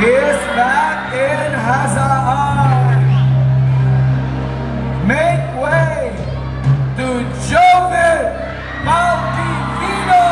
is back in Hazaan. Make way to Joven Maldivino.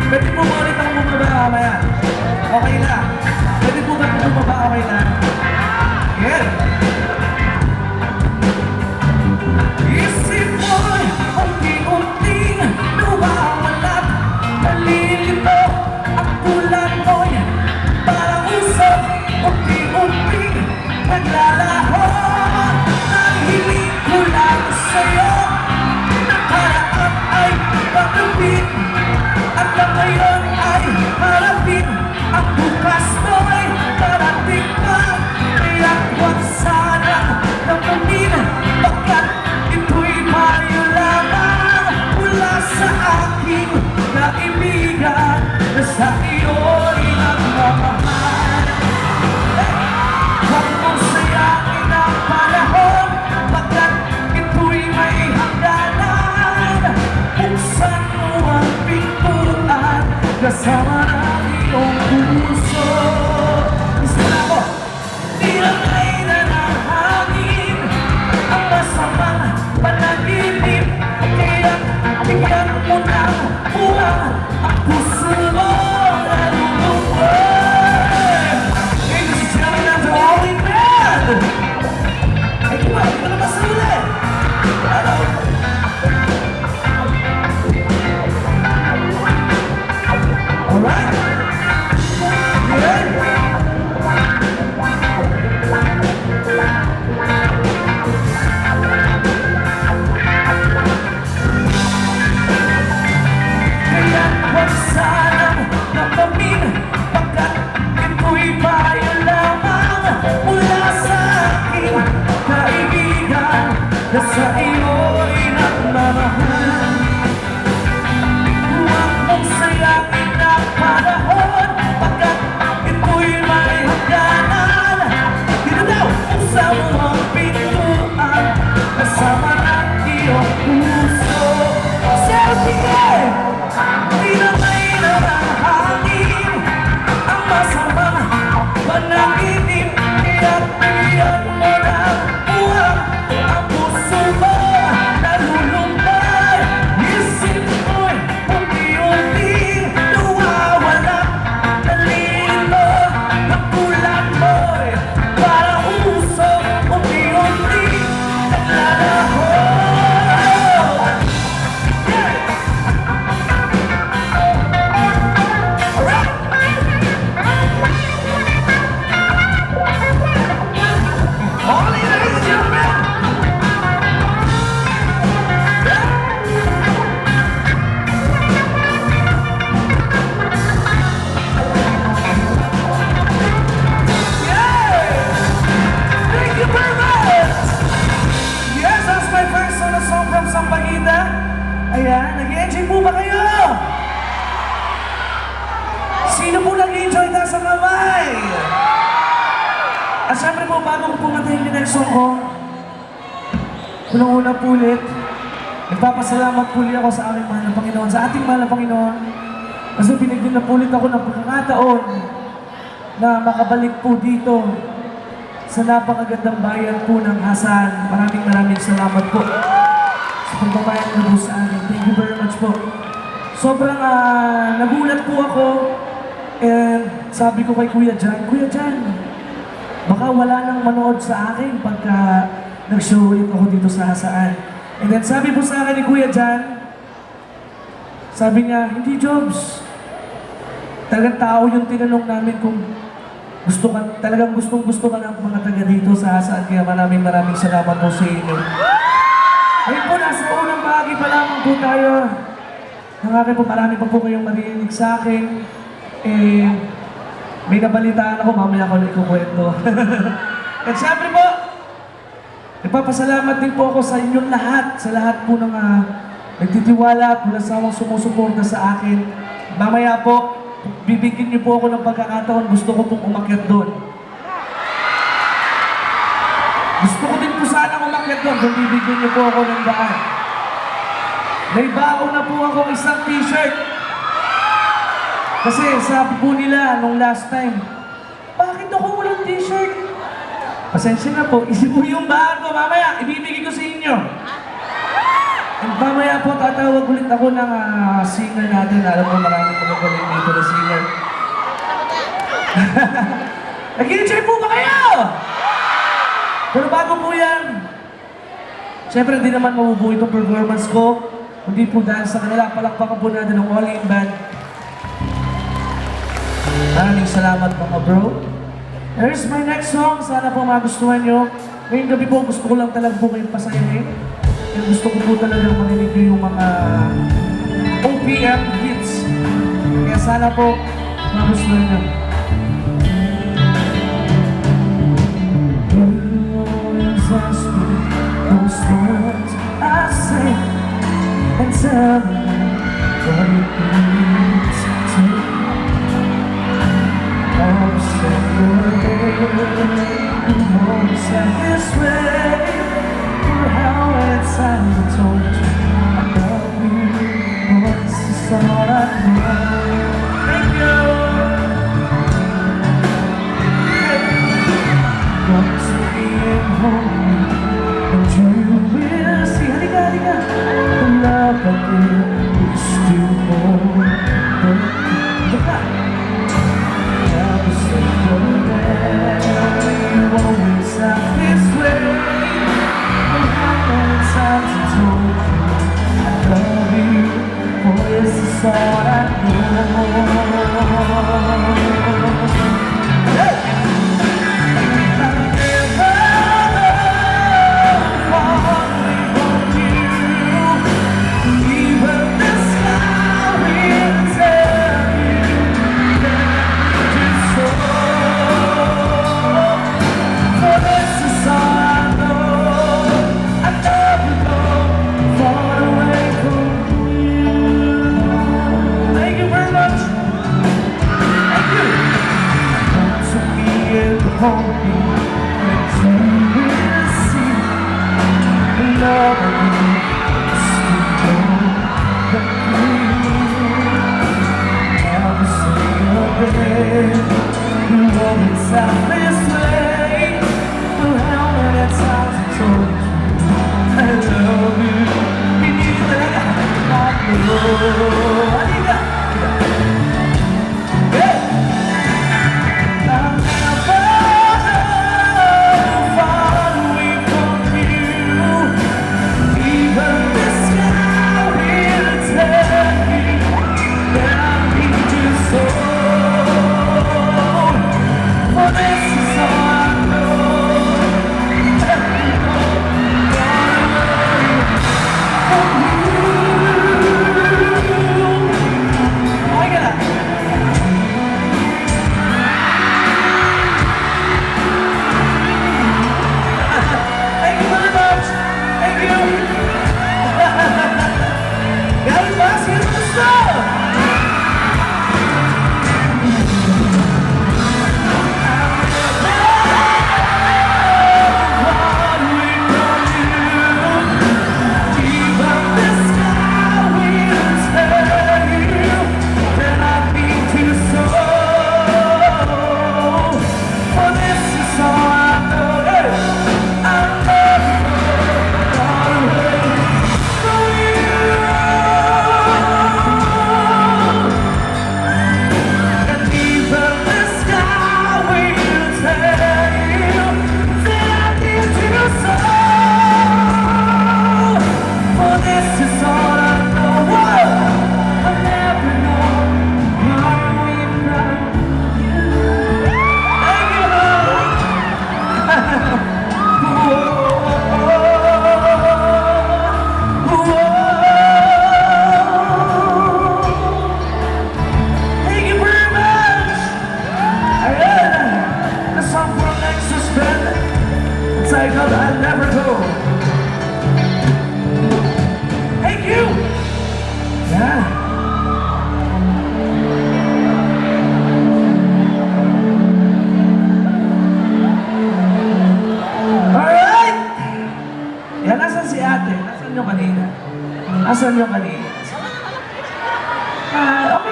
Pwede po ba ulit ang bumaba mamaya? Okay na. Pwede po ba bumaba okay na? Yeah. Isip mo'y unti-unting nawawalat. Nalilito ang tulad mo'y parang usap. Unti-unting naglalaho. Ang hiling ko lang sa'yo. Nakaraan ay pagkabit. At ang ngayon ay harapin. Ang bukas mo'y darating pa. Kaya huwag sana napamin. Pagkat ito'y payo lamang mula sa aking kaibigan na sa iyo'y nagmamahal. Huwag mong sayangin ang panahon. Pagkat ito'y may hangganan. Buksan mo ang pintuan kasama ng iyong puso. Gusto na ako. Nilagay na ng hangin ang masamang panaginip. Kaya tingnan mo na buwang ang puso mo na lumuwan. Hey, this is coming out to all in bed. Hey, di ba? Di ka naman sa ulit. Hello. Alright. Good. Kaya huwag sanang napamin. Pagkat ito'y payo lamang mula sa aking kaibigan na sa iyo'y nagmamahal. Huwag mong sayangin ang panahon. Pagkat ito'y may hangganan. Dito daw, buksan mo ang pintuan kasama ng iyong puso. Selfie! Tinamay na ng hangin ang masamang panaginip. Kaya bigyan mo ng buwang ang puso mo na lulumbay. Isip mo'y unti-unting nawawala. Nalilito ang tulad mo'y parang usok. Unti-unting naglalaho. Only ladies and gentlemen. Thank you very much. Yes, that's my first song from Sampaguita. Ayan, nag-enjoy po ba kayo? Sino po nag-enjoy na sa kamay? At syempre po, bago ko pumatayin yung next song ko, unang-una po ulit, nagpapasalamat po ulit ako sa aming mahal na Panginoon, sa ating mahal na Panginoon, kasi pinigyan na po ulit ako ng pagkakataon na makabalik po dito sa napakagandang bayan po ng Hazaan. Maraming salamat po sa pagbabayad na po sa amin. Thank you very much po. Sobrang nagulat po ako, and sabi ko kay Kuya Jan, baka wala nang manood sa akin pagka nag-show ulit ako dito sa Hazaan. And then sabi po sa akin ni Kuya Jan, sabi niya, hindi Jobs, Talagang tao yung tinanong namin kung gusto ka, talagang gustong-gusto ka ng mga taga dito sa Hasaan. Kaya maraming salamat po sa inyo. Ngayon po, nasa unang bahagi pa lamang po tayo. Nangakin po, marami pa po kayong marinig sa akin. May nabalitaan ako, mamaya ko na ikukwento. At syempre po, nagpapasalamat din po ako sa inyong lahat, sa lahat po ng nagtitiwala at walang sawang sumusuporta sa akin. Mamaya po, bibigyan niyo po ako ng pagkakataon, gusto ko pong umakyat doon. Gusto ko din po sana umakyat doon kung bibigyan niyo po ako ng daan. May baon na po ako isang t-shirt. Kasi sabi po nila nung last time, bakit ako walang t-shirt? Pasensya na po, isip po yung bahan ko, mamaya ibibigay ko sa inyo. And mamaya po, tatawag ulit ako ng singer natin. Alam mo, maraming magagaling dito na singer. Nag-enjoy po ba kayo? Pero bago po yan, siyempre hindi naman mabubuo itong performance ko. Hindi po dahil sa kanila, palakpakan po natin ng All In Band. Maraming salamat mga bro. Here's my next song. Sana po magustuhan nyo. Ngayong gabi po, gusto ko lang talaga po kayong pasayahin. Kaya gusto ko po talaga marinig nyo yung mga OPM hits. Kaya sana po magustuhan nyo. Those words I say and tell me what it means to me. I'll say your name, you won't say this way. For how it's I told you I love you, but this is all I know. Thank you. Come to me and hold me, and you will see. Halika, halika. The love I give is still more. Look up. You always act this way. And how many times I told you I love you? Oh, this is all I know. Hey! I'll never fall away from you. Even the sky will tell you that you're so. For this is all I know. I never go far away from you. Thank you very much. Thank you. Come to me and hold me, and you will see the love of me is still never say your name. You always act this way. For how many times I told you I love you? You need that I know. Halika. Hey! I'll never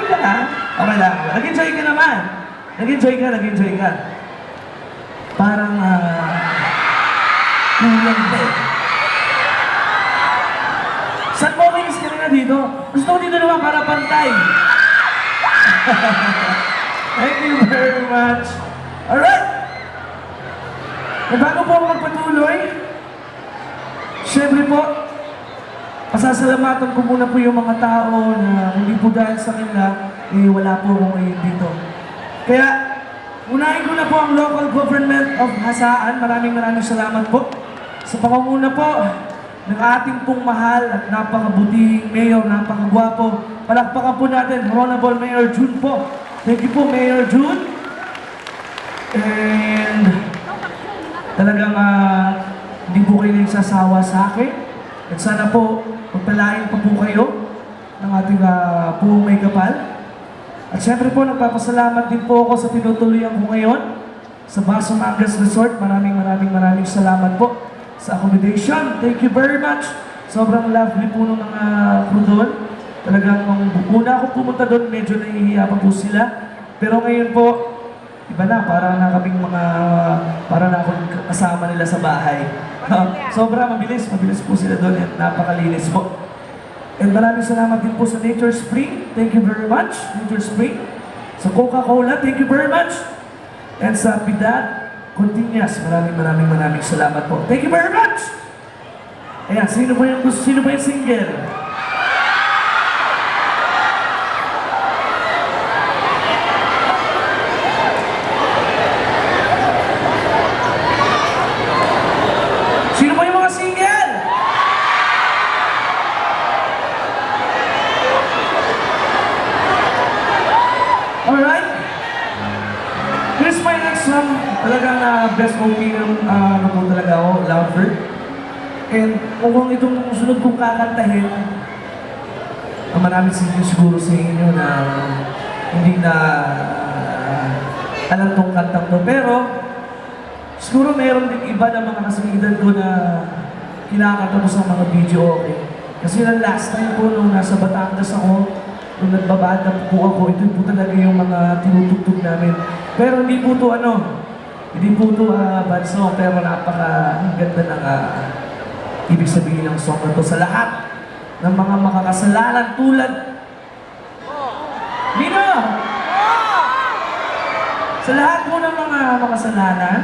Okay ka na? Okay lang. Nag-enjoy ka naman. Nag-enjoy ka. Parang, kulang pa eh. Saan mo kinis ka na dito? Gusto ko dito naman para pantay. Thank you very much. Alright! Bago po ako magpatuloy, syempre po, pasasalamatan ko muna po yung mga tao na hindi po dahil sa kanila, wala po ako ngayon dito. Kaya, unahin ko na po ang local government of Hasaan. Maraming salamat po sa pangunguna po ng ating pong mahal at napakabutihing mayor, napakagwapo. Palakpakan po natin, Honorable Mayor June po. Thank you po, Mayor June. And talagang hindi po kayo nagsasawa sa akin. At sana po, magpalain pa po kayo ng ating buong may kapal. At syempre po, nagpapasalamat din po ako sa tinutuloyan ko ngayon sa Basomangas Resort. Maraming salamat po sa accommodation. Thank you very much. Sobrang lovely po ng mga crew doon. Talagang nung una ako pumunta doon, medyo nahihiya pa po sila. Pero ngayon po, iba na, para na akong kasama nila sa bahay. Sobrang mabilis po sila doon at napakalinis po. And maraming salamat din po sa Nature Spring. Thank you very much, Nature Spring. Sa Coca-Cola, thank you very much. And sa Piedad Continuous, maraming salamat po. Thank you very much! Ayan, sino ba yung single? Sino ba yung mga single? Alright? Here's my next song. Talagang best opinion po talaga ako, Lover. And kung itong sunod kong kakantahin, marami siguro sa inyo na hindi na alam tong kantang to. Pero siguro meron din iba na mga kasagitan ko na kinakanta ko sa mga video, okay? Kasi na last time po nung nasa Batangas ako, nung nagbabanda po ako, ito po talaga yung mga tinutugtog namin. Pero hindi po to bad song, pero napaka-ganda ng ibig sabihin ng song na to sa lahat ng mga makakasalanan tulad Nino! Sa lahat po ng mga makasalanan,